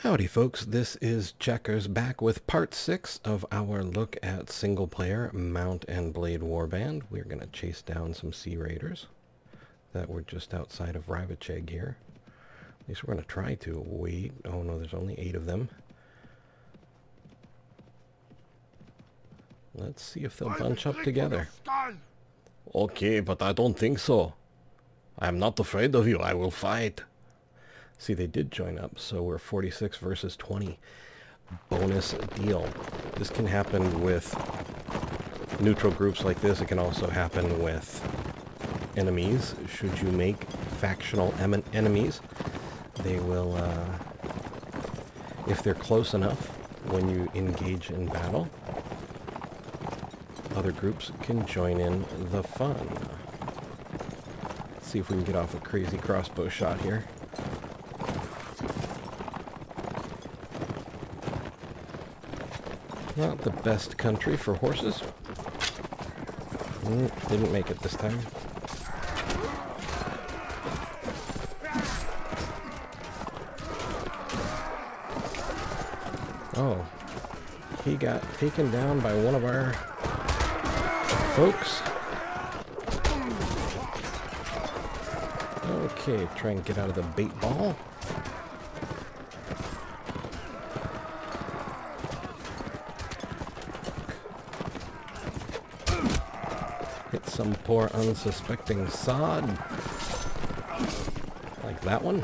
Howdy folks, this is Checkers back with part 6 of our look at single player Mount and Blade Warband. We're going to chase down some Sea Raiders that were just outside of Ravacheg here. At least we're going to try to. Wait, oh no, there's only 8 of them. Let's see if they'll bunch up together. Okay, but I don't think so. I'm not afraid of you, I will fight. See, they did join up, so we're 46 versus 20. Bonus deal. This can happen with neutral groups like this. It can also happen with enemies. Should you make factional enemies, they will, if they're close enough when you engage in battle, other groups can join in the fun. Let's see if we can get off a crazy crossbow shot here. Not the best country for horses. Didn't make it this time. Oh, he got taken down by one of our folks. Okay, try and get out of the bait ball. Hit some poor unsuspecting sod. Like that one.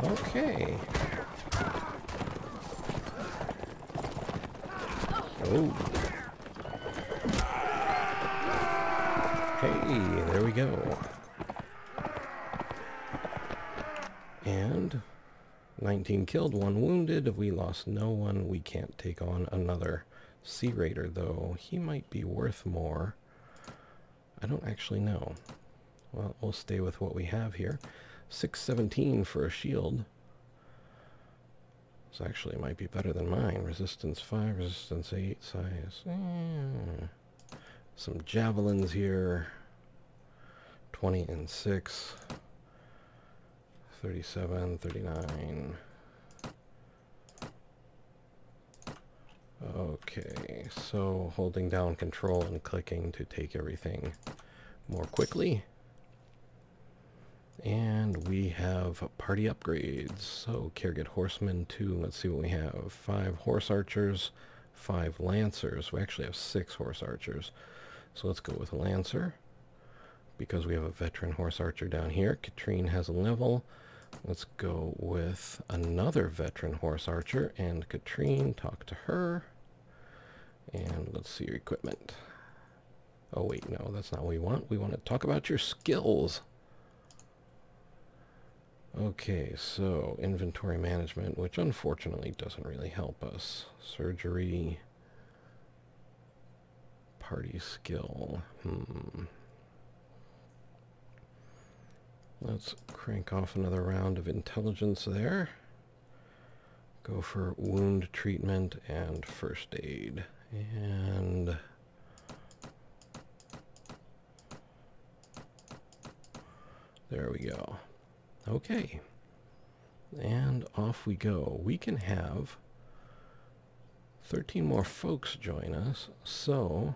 Okay. Oh. Hey, there we go. And 19 killed, 1 wounded. We lost no one. We can't take on another Sea Raider, though. He might be worth more. I don't actually know. Well, we'll stay with what we have here. 617 for a shield. This actually might be better than mine. Resistance 5, resistance 8, size. Some javelins here. 20 and 6. 37, 39. Okay, so holding down control and clicking to take everything more quickly. And we have party upgrades. So Careget Horsemen 2. Let's see what we have. 5 Horse Archers, 5 Lancers. We actually have 6 Horse Archers. So let's go with Lancer, because we have a veteran Horse Archer down here. Katrine has a level. Let's go with another veteran Horse Archer and Katrine. Talk to her. And let's see your equipment. Oh wait, no, that's not what we want. We want to talk about your skills. Okay, so inventory management, which unfortunately doesn't really help us. Surgery. Party skill. Let's crank off another round of intelligence there. Go for wound treatment and first aid. And there we go. Okay. And off we go. We can have 13 more folks join us, so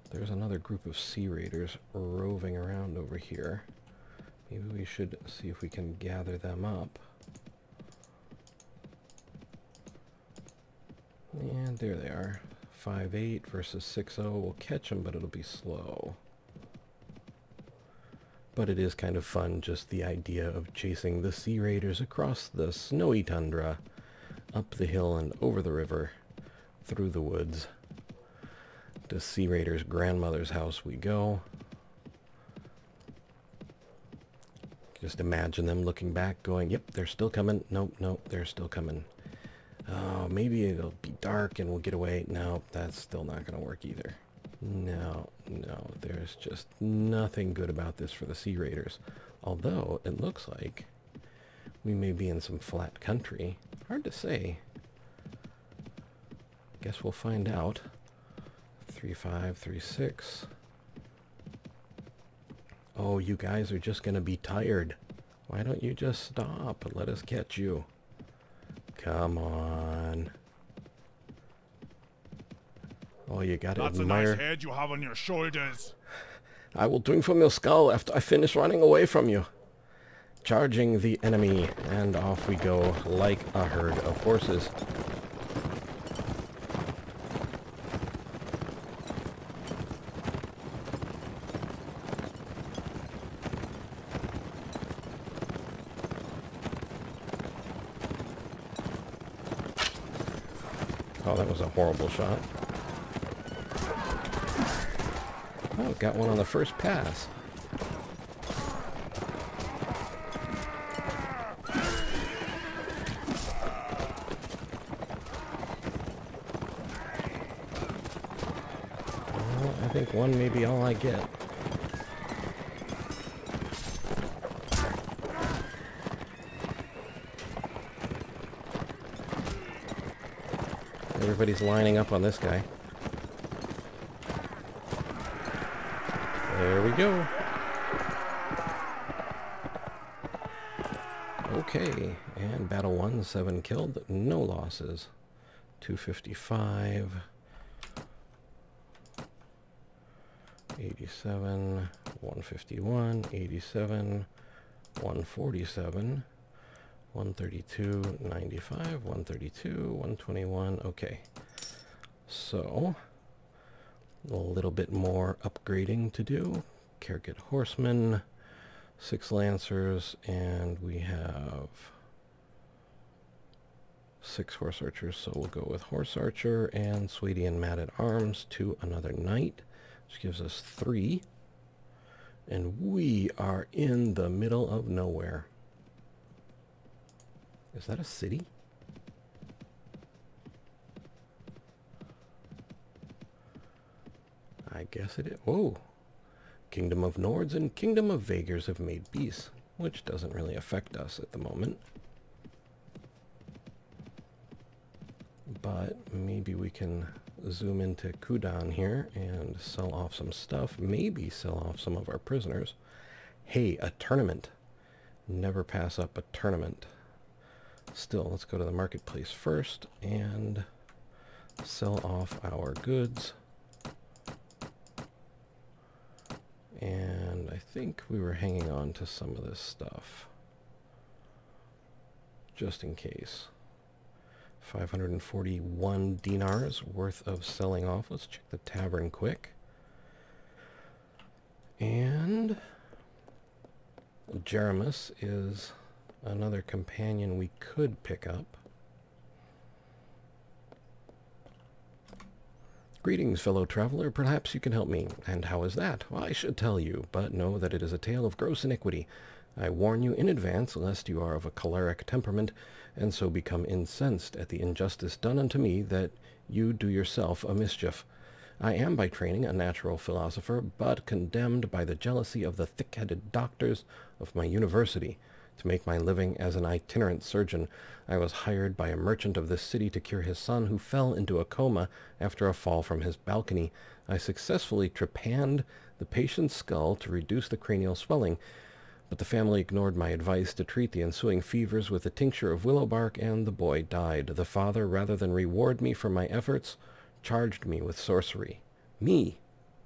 there's another group of Sea Raiders roving around over here. Maybe we should see if we can gather them up. And there they are. 5-8 versus 6-0. We'll catch them, but it'll be slow. But it is kind of fun, just the idea of chasing the Sea Raiders across the snowy tundra, up the hill and over the river, through the woods. To Sea Raider's grandmother's house we go. Just imagine them looking back, going, yep, they're still coming. Nope, nope, they're still coming. Oh, maybe it'll be dark and we'll get away. No, that's still not going to work either. No, no, there's just nothing good about this for the Sea Raiders. Although, it looks like we may be in some flat country. Hard to say. Guess we'll find out. 3-5, 3-6. Oh, you guys are just going to be tired. Why don't you just stop and let us catch you? Come on. Oh, you got to admire. That's a nice head you have on your shoulders. I will drink from your skull after I finish running away from you. Charging the enemy, and off we go like a herd of horses. Oh, that was a horrible shot. Oh, got one on the first pass. Well, I think one may be all I get. Everybody's lining up on this guy. There we go. Okay, and battle 1, 7 killed, no losses. 255. 87, 151, 87, 147. 132, 95, 132, 121. Okay, so a little bit more upgrading to do. Careget horsemen, 6 lancers, and we have 6 horse archers. So we'll go with horse archer and Sweetie and Mad at Arms to another knight, which gives us 3. And we are in the middle of nowhere. Is that a city? I guess it is. Whoa. Kingdom of Nords and Kingdom of Vagers have made peace, which doesn't really affect us at the moment. But maybe we can zoom into Kudan here and sell off some stuff. Maybe sell off some of our prisoners. Hey, a tournament. Never pass up a tournament. Still, let's go to the marketplace first and sell off our goods. And I think we were hanging on to some of this stuff, just in case. 541 dinars worth of selling off. Let's check the tavern quick. And Jeremus is another companion we could pick up. Greetings, fellow traveler. Perhaps you can help me. And how is that? Well, I should tell you, but know that it is a tale of gross iniquity. I warn you in advance, lest you are of a choleric temperament, and so become incensed at the injustice done unto me, that you do yourself a mischief. I am by training a natural philosopher, but condemned by the jealousy of the thick-headed doctors of my university. To make my living as an itinerant surgeon, I was hired by a merchant of this city to cure his son, who fell into a coma after a fall from his balcony. I successfully trepanned the patient's skull to reduce the cranial swelling, but the family ignored my advice to treat the ensuing fevers with a tincture of willow bark, and the boy died. The father, rather than reward me for my efforts, charged me with sorcery. Me,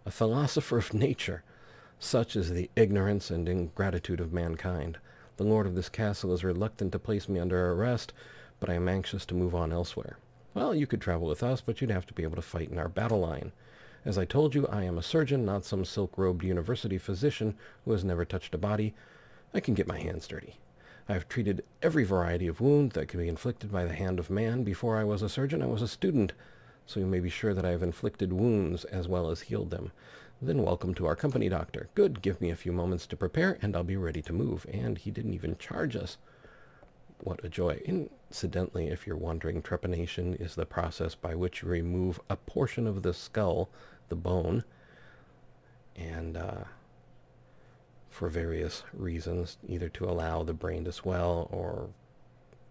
a philosopher of nature! Such is the ignorance and ingratitude of mankind. The lord of this castle is reluctant to place me under arrest, but I am anxious to move on elsewhere. Well, you could travel with us, but you'd have to be able to fight in our battle line. As I told you, I am a surgeon, not some silk-robed university physician who has never touched a body. I can get my hands dirty. I have treated every variety of wound that can be inflicted by the hand of man. Before I was a surgeon, I was a student, so you may be sure that I have inflicted wounds as well as healed them. Then welcome to our company, doctor. Good, give me a few moments to prepare, and I'll be ready to move. And he didn't even charge us. What a joy. Incidentally, if you're wondering, trepanation is the process by which you remove a portion of the skull, the bone, and for various reasons, either to allow the brain to swell or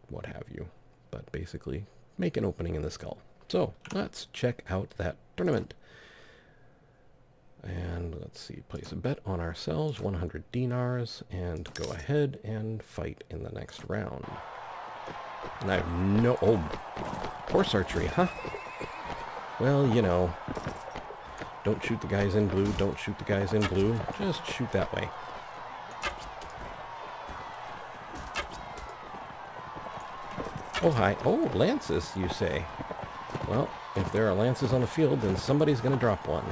what have you. But basically, make an opening in the skull. So, let's check out that tournament. let's see, place a bet on ourselves, 100 dinars, and go ahead and fight in the next round. And I have no... Oh, horse archery, huh? Well, you know, don't shoot the guys in blue, don't shoot the guys in blue, just shoot that way. Oh, hi. Oh, lances, you say. Well, if there are lances on the field, then somebody's going to drop one.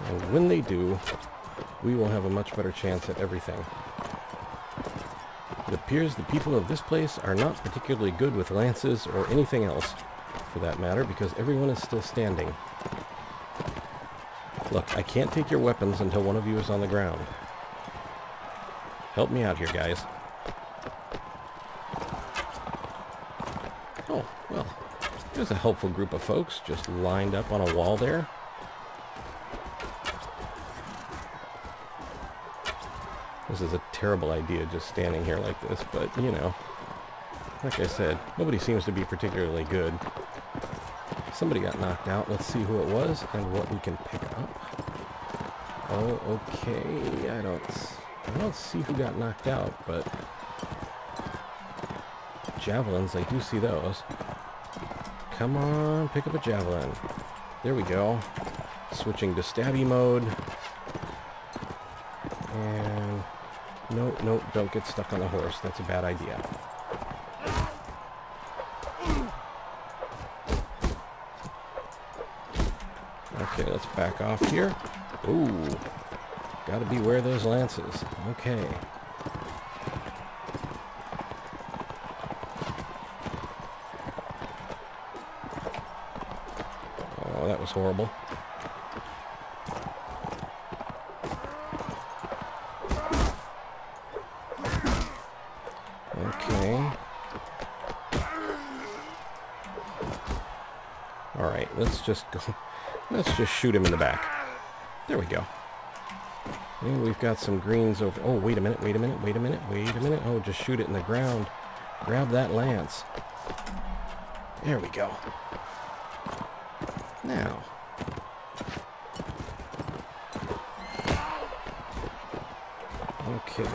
And when they do, we will have a much better chance at everything. It appears the people of this place are not particularly good with lances or anything else, for that matter, because everyone is still standing. Look, I can't take your weapons until one of you is on the ground. Help me out here, guys. Oh, well, there's a helpful group of folks just lined up on a wall there. This is a terrible idea, just standing here like this, but, you know, like I said, nobody seems to be particularly good. Somebody got knocked out. Let's see who it was and what we can pick up. Oh, okay. I don't see who got knocked out, but javelins, I do see those. Come on, pick up a javelin. There we go. Switching to stabby mode. And no, don't get stuck on the horse. That's a bad idea. Okay, let's back off here. Ooh, gotta beware of those lances. Okay. Oh, that was horrible. Okay. Alright, let's just go. Let's just shoot him in the back. There we go. And we've got some greens over... Oh, wait a minute. Oh, just shoot it in the ground. Grab that lance. There we go. Now. Okay.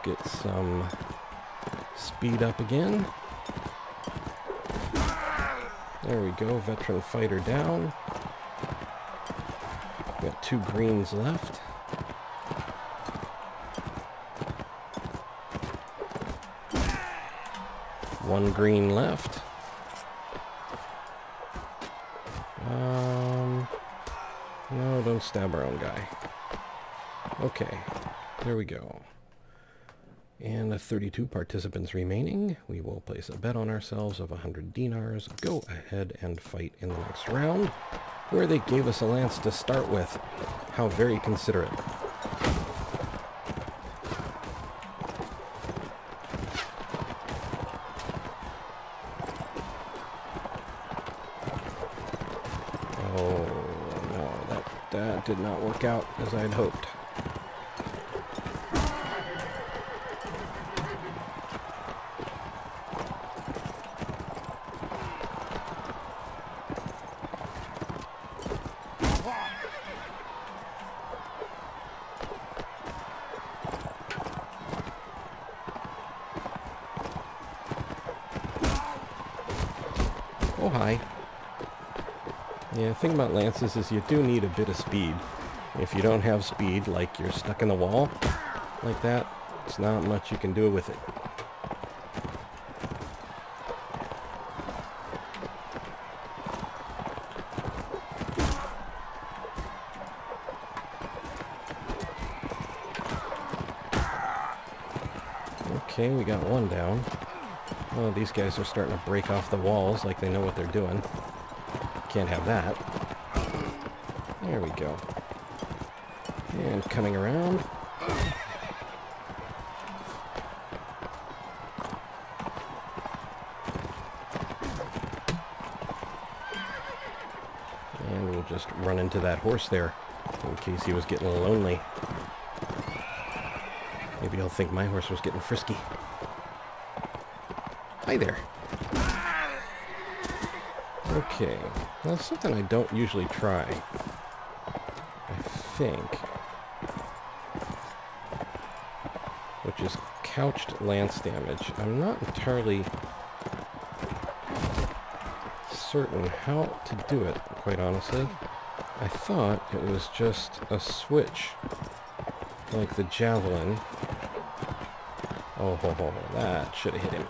Get some speed up again. There we go, veteran fighter down. Got 2 greens left. One green left. No, don't stab our own guy. Okay, there we go. And 32 participants remaining. We will place a bet on ourselves of 100 dinars. Go ahead and fight in the next round, where they gave us a lance to start with. How very considerate. Oh, no, that did not work out as I had hoped. Oh, hi. Yeah, the thing about lances is you do need a bit of speed. If you don't have speed, like you're stuck in the wall, like that, it's not much you can do with it. Okay, we got one down. Oh, these guys are starting to break off the walls like they know what they're doing. Can't have that. There we go. And coming around. And we'll just run into that horse there, in case he was getting lonely. Maybe he'll think my horse was getting frisky. Hi there. Okay, that's something I don't usually try. I think. Which is couched lance damage. I'm not entirely certain how to do it, quite honestly. I thought it was just a switch, like the javelin. Oh, ho, ho, that should have hit him.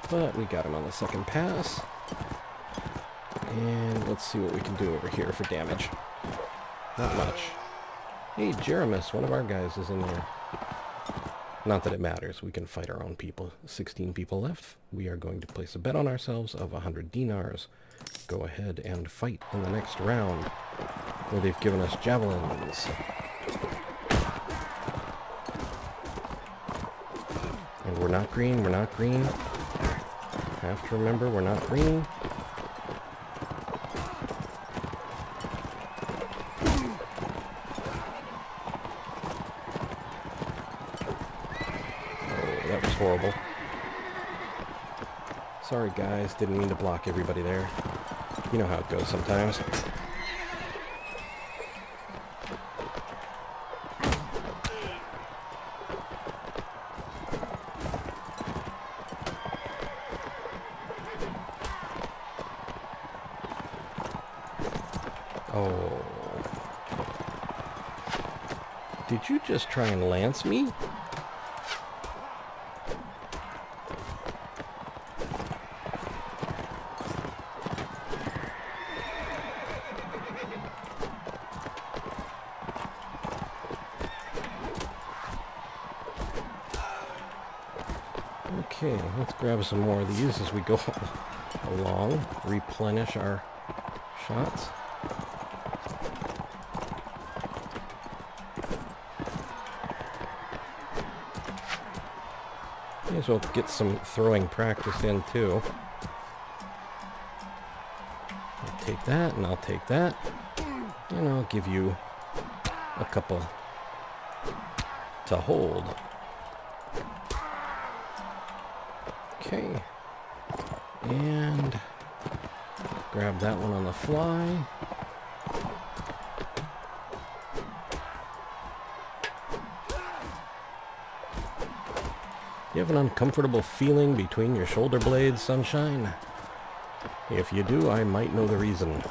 But we got him on the second pass. And let's see what we can do over here for damage. Not much. Hey, Jeremus, one of our guys is in here. Not that it matters. We can fight our own people. 16 people left. We are going to place a bet on ourselves of 100 dinars. Go ahead and fight in the next round, where they've given us javelins. And we're not green. We're not green. Have to remember, we're not green. Oh, that was horrible. Sorry guys, didn't mean to block everybody there. You know how it goes sometimes. Oh. Did you just try and lance me? Okay, let's grab some more of these as we go along. Replenish our shots. May as well get some throwing practice in too. I'll take that and I'll take that. And I'll give you a couple to hold. Okay. And grab that one on the fly. You have an uncomfortable feeling between your shoulder blades, Sunshine? If you do, I might know the reason.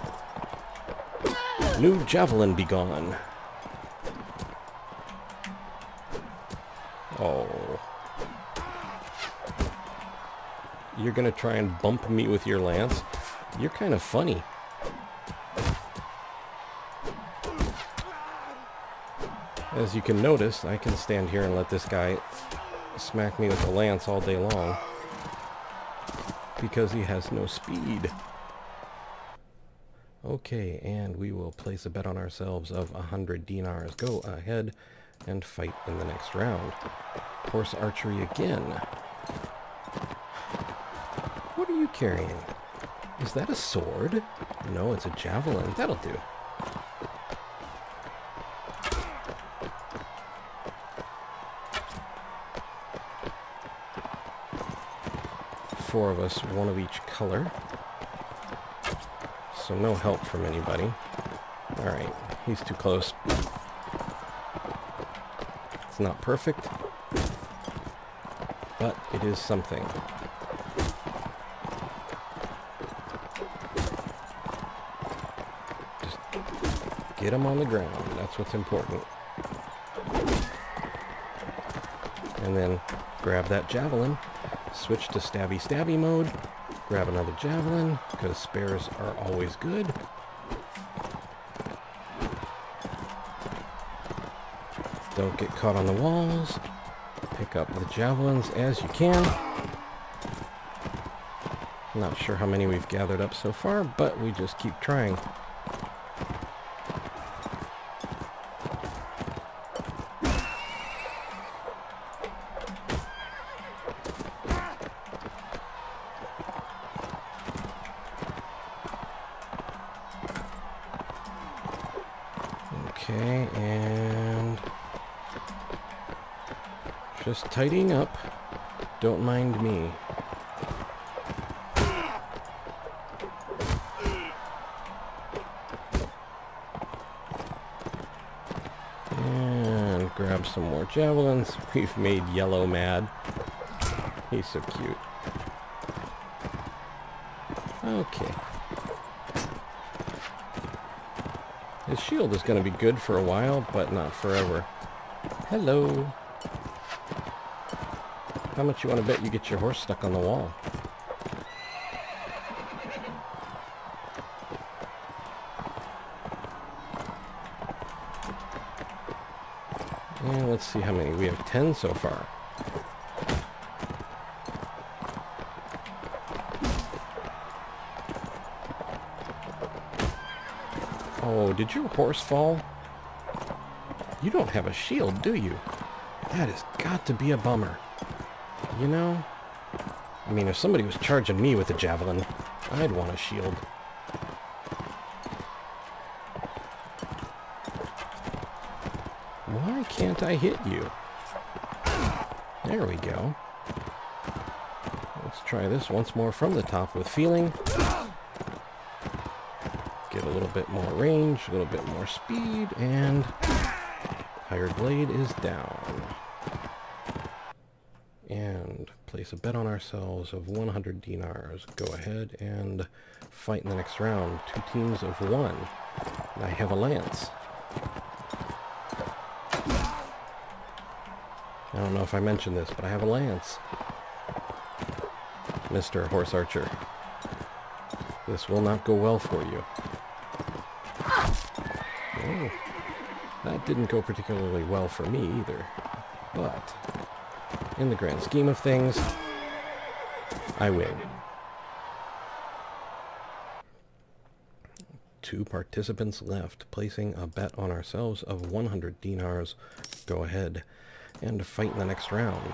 New javelin be gone. Oh. You're gonna try and bump me with your lance? You're kind of funny. As you can notice, I can stand here and let this guy smack me with the lance all day long because he has no speed. Okay, and we will place a bet on ourselves of 100 dinars. Go ahead and fight in the next round. Horse archery again. What are you carrying? Is that a sword? No, it's a javelin. That'll do. Four of us, one of each color. So no help from anybody. Alright, he's too close. It's not perfect, but it is something. Just get him on the ground, that's what's important. And then grab that javelin. Switch to stabby mode, grab another javelin, because spares are always good. Don't get caught on the walls. Pick up the javelins as you can. Not sure how many we've gathered up so far, but we just keep trying. Okay, and Just tidying up. Don't mind me. And grab some more javelins. We've made Yellow mad. He's so cute. Okay. His shield is going to be good for a while, but not forever. Hello. How much you want to bet you get your horse stuck on the wall? And let's see how many. We have 10 so far. Oh, did your horse fall? You don't have a shield, do you? That has got to be a bummer. You know? I mean, if somebody was charging me with a javelin, I'd want a shield. Why can't I hit you? There we go. Let's try this once more from the top with feeling. Get a little bit more range, a little bit more speed, and Hired Blade is down. And place a bet on ourselves of 100 dinars. Go ahead and fight in the next round. 2 teams of 1. I have a lance. I don't know if I mentioned this, but I have a lance. Mr. Horse Archer. This will not go well for you. Oh, that didn't go particularly well for me either. But in the grand scheme of things, I win. 2 participants left, placing a bet on ourselves of 100 dinars. Go ahead and fight in the next round.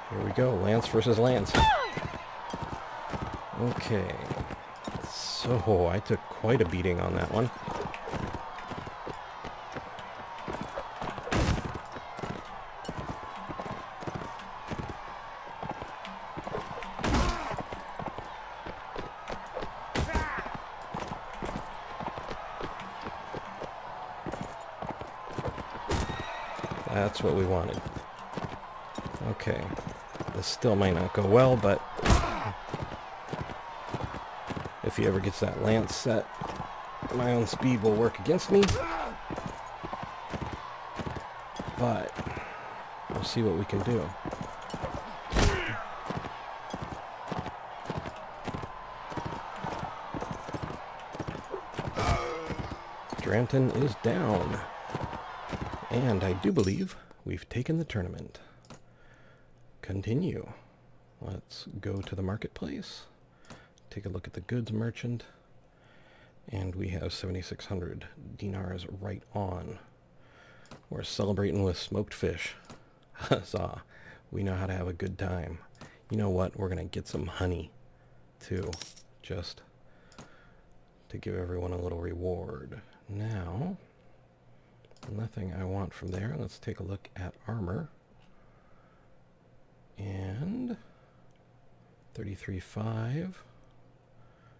Here we go, Lance versus Lance. Okay, so I took quite a beating on that one. That's what we wanted. Okay. This still might not go well, but if he ever gets that lance set, my own speed will work against me. But we'll see what we can do. Dranton is down. And I do believe we've taken the tournament. Continue. Let's go to the marketplace. Take a look at the goods merchant. And we have 7,600 dinars right on. We're celebrating with smoked fish. Huzzah. We know how to have a good time. You know what? We're going to get some honey, too. Just to give everyone a little reward. Now, nothing I want from there. Let's take a look at armor. And 33.5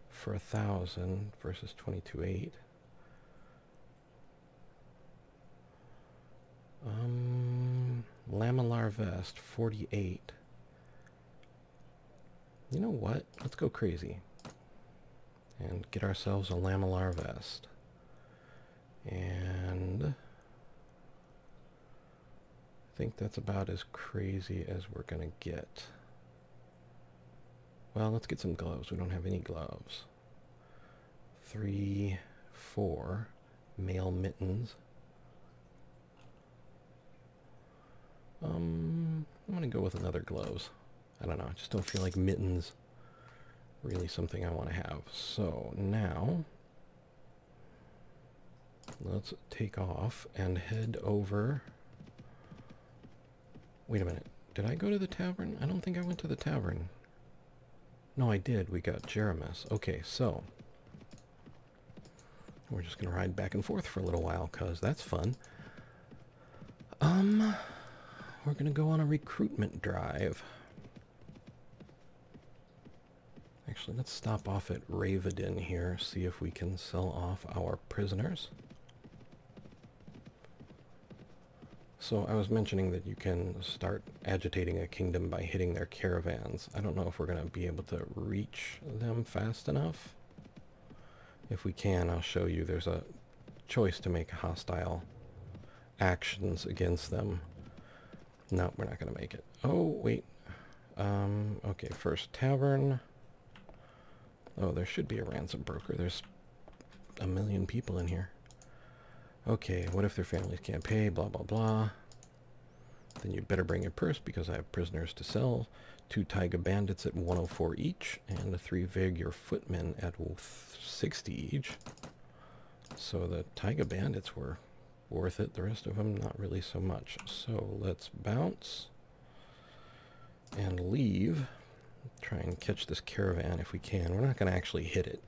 for 1,000 versus 22.8. Lamellar vest 48. You know what? Let's go crazy and get ourselves a lamellar vest. And I think that's about as crazy as we're gonna get. Well, let's get some gloves. We don't have any gloves. 3, 4 male mittens. I'm gonna go with another gloves. I don't know, I just don't feel like mittens really something I want to have. So now let's take off and head over. Wait a minute. Did I go to the tavern? I don't think I went to the tavern. No, I did. We got Jeremis. Okay, so we're just going to ride back and forth for a little while, because that's fun. we're going to go on a recruitment drive. Actually, let's stop off at Ravedin here, see if we can sell off our prisoners. So I was mentioning that you can start agitating a kingdom by hitting their caravans. I don't know if we're going to be able to reach them fast enough. If we can, I'll show you there's a choice to make hostile actions against them. No, we're not going to make it. Oh, wait. Okay, first tavern. Oh, there should be a ransom broker. There's a million people in here. Okay, what if their families can't pay? Blah, blah, blah. Then you'd better bring your purse because I have prisoners to sell. 2 Taiga bandits at 104 each, and 3 Vaegir footmen at 60 each. So the Taiga bandits were worth it. The rest of them, not really so much. So let's bounce and leave. Try and catch this caravan if we can. We're not going to actually hit it,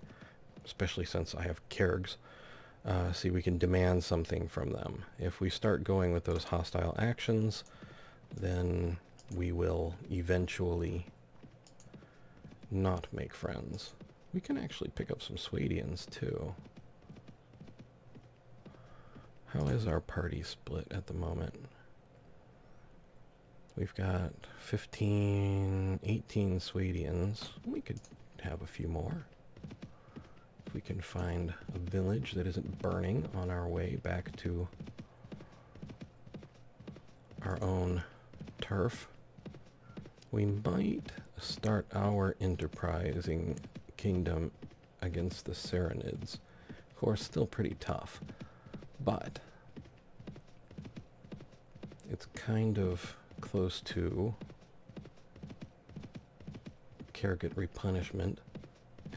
especially since I have Kergs. See, we can demand something from them. If we start going with those hostile actions, then we will eventually not make friends. We can actually pick up some Swadians too. How is our party split at the moment? We've got 15, 18 Swadians. We could have a few more. If we can find a village that isn't burning on our way back to our own turf, we might start our enterprising kingdom against the Saranids. Of course, still pretty tough, but it's kind of close to Kergit replenishment.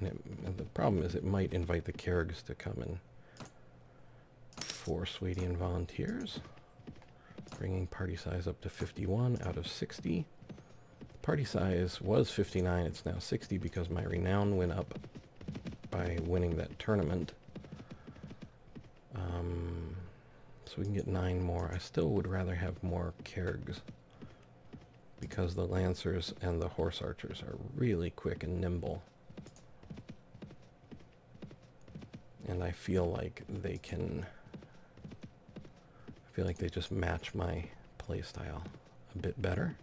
And the problem is it might invite the Kergs to come in for Swadian volunteers. Bringing party size up to 51 out of 60. Party size was 59, it's now 60 because my renown went up by winning that tournament. So we can get 9 more. I still would rather have more Kergs because the Lancers and the Horse Archers are really quick and nimble. And I feel like they can... I feel like they just match my playstyle a bit better.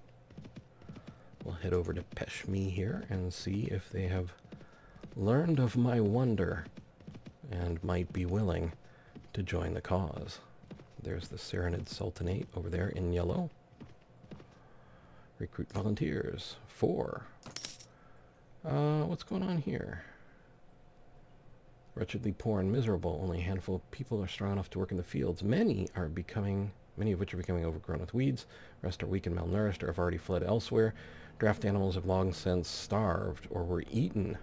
We'll head over to Peshmi here and see if they have learned of my wonder and might be willing to join the cause. There's the Saranid Sultanate over there in yellow. Recruit volunteers. 4. What's going on here? Wretchedly poor and miserable. Only a handful of people are strong enough to work in the fields. Many of which are becoming overgrown with weeds. Rest are weak and malnourished or have already fled elsewhere. Draft animals have long since starved or were eaten.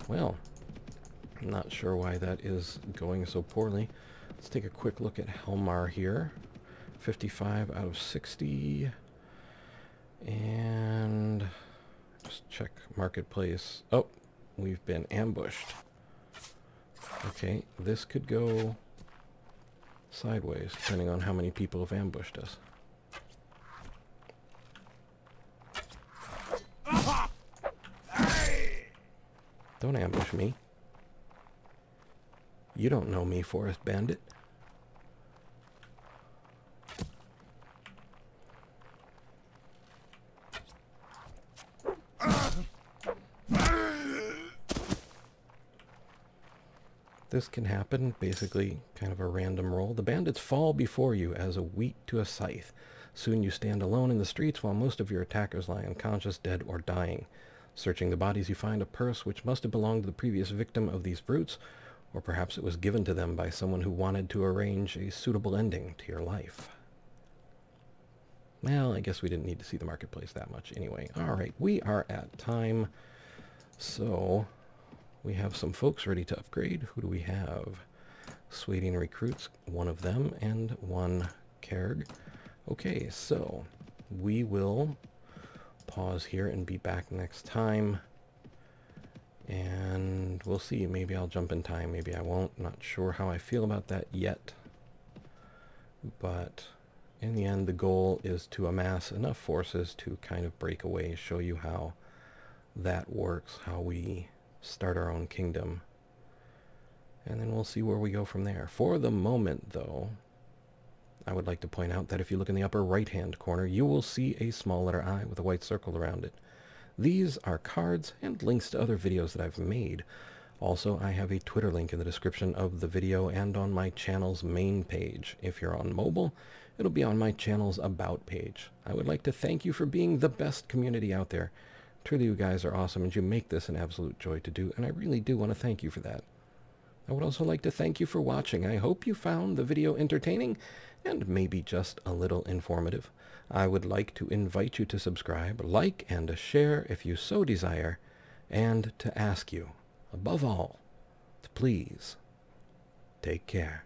Well, I'm not sure why that is going so poorly. Let's take a quick look at Helmar here. 55 out of 60. And just check marketplace. Oh, we've been ambushed. Okay, this could go sideways, depending on how many people have ambushed us. Don't ambush me. You don't know me, Forest Bandit. This can happen, basically kind of a random roll. The bandits fall before you as a wheat to a scythe. Soon you stand alone in the streets while most of your attackers lie unconscious, dead, or dying. Searching the bodies, you find a purse which must have belonged to the previous victim of these brutes, or perhaps it was given to them by someone who wanted to arrange a suitable ending to your life. Well, I guess we didn't need to see the marketplace that much anyway. Alright, we are at time. So, we have some folks ready to upgrade. Who do we have? Swadian recruits, 1 of them, and 1 Kerg. Okay, so we will pause here and be back next time. And we'll see. Maybe I'll jump in time. Maybe I won't. Not sure how I feel about that yet. But in the end, the goal is to amass enough forces to kind of break away, show you how that works, how we start our own kingdom. And then we'll see where we go from there. For the moment, though, I would like to point out that if you look in the upper right-hand corner, you will see a small letter I with a white circle around it. These are cards and links to other videos that I've made. Also, I have a Twitter link in the description of the video and on my channel's main page. If you're on mobile, it'll be on my channel's About page. I would like to thank you for being the best community out there. Truly, you guys are awesome, and you make this an absolute joy to do, and I really do want to thank you for that. I would also like to thank you for watching. I hope you found the video entertaining and maybe just a little informative. I would like to invite you to subscribe, like, and share if you so desire, and to ask you, above all, to please take care.